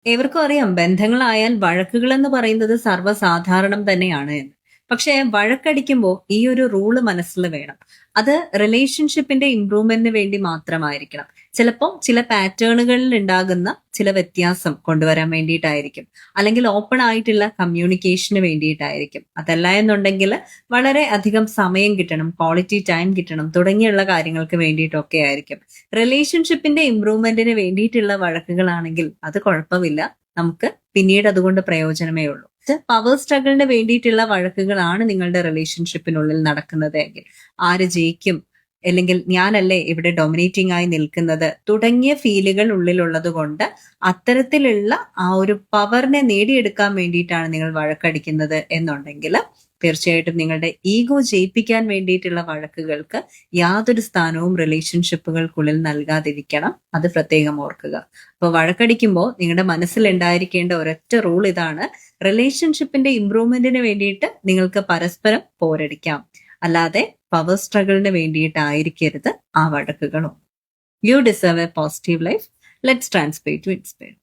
ഏവർക്കും അറിയാം ബന്ധങ്ങളായാൽ വഴക്കുകൾ എന്ന് പറയുന്നത് സർവ്വസാധാരണം തന്നെയാണ് എന്ന്. പക്ഷെ വഴക്കടിക്കുമ്പോൾ ഈ ഒരു റൂള് മനസ്സിൽ വേണം. അത് റിലേഷൻഷിപ്പിന്റെ ഇംപ്രൂവ്മെന്റിന് വേണ്ടി മാത്രമായിരിക്കണം. ചിലപ്പോൾ ചില പാറ്റേണുകളിൽ ഉണ്ടാകുന്ന ചില വ്യത്യാസം കൊണ്ടുവരാൻ വേണ്ടിയിട്ടായിരിക്കും. അല്ലെങ്കിൽ ഓപ്പൺ ആയിട്ടുള്ള കമ്മ്യൂണിക്കേഷന് വേണ്ടിയിട്ടായിരിക്കും. അതല്ല എന്നുണ്ടെങ്കിൽ വളരെ അധികം സമയം കിട്ടണം, ക്വാളിറ്റി ടൈം കിട്ടണം തുടങ്ങിയുള്ള കാര്യങ്ങൾക്ക് വേണ്ടിയിട്ടൊക്കെ ആയിരിക്കും. റിലേഷൻഷിപ്പിന്റെ ഇംപ്രൂവ്മെന്റിന് വേണ്ടിയിട്ടുള്ള വഴക്കുകളാണെങ്കിൽ അത് കുഴപ്പമില്ല. നമുക്ക് പിന്നീട് അതുകൊണ്ട് പ്രയോജനമേ ഉള്ളൂ. പവർ സ്ട്രഗിളിന് വേണ്ടിയിട്ടുള്ള വഴക്കുകളാണ് നിങ്ങളുടെ റിലേഷൻഷിപ്പിനുള്ളിൽ നടക്കുന്നത് എങ്കിൽ ആര് ജയിക്കും, അല്ലെങ്കിൽ ഞാനല്ലേ ഇവിടെ ഡൊമിനേറ്റിംഗ് ആയി നിൽക്കുന്നത് തുടങ്ങിയ ഫീലുകൾ ഉള്ളിലുള്ളത് കൊണ്ട് അത്തരത്തിലുള്ള ആ ഒരു പവറിനെ നേടിയെടുക്കാൻ വേണ്ടിയിട്ടാണ് നിങ്ങൾ വഴക്കടിക്കുന്നത് എന്നുണ്ടെങ്കിൽ തീർച്ചയായിട്ടും നിങ്ങളുടെ ഈഗോ ജയിപ്പിക്കാൻ വേണ്ടിയിട്ടുള്ള വഴക്കുകൾക്ക് യാതൊരു സ്ഥാനവും റിലേഷൻഷിപ്പുകൾക്കുള്ളിൽ നൽകാതിരിക്കണം. അത് പ്രത്യേകം ഓർക്കുക. അപ്പോൾ വഴക്കടിക്കുമ്പോൾ നിങ്ങളുടെ മനസ്സിൽ ഉണ്ടായിരിക്കേണ്ട ഒരൊറ്റ റൂൾ ഇതാണ്: റിലേഷൻഷിപ്പിന്റെ ഇംപ്രൂവ്മെന്റിന് വേണ്ടിയിട്ട് നിങ്ങൾക്ക് പരസ്പരം പോരടിക്കാം, അല്ലാതെ പവർ സ്ട്രഗിളിന് വേണ്ടിയിട്ടായിരിക്കരുത് ആ വഴക്കുകളും. You deserve a positive life. Let's transpire to inspire.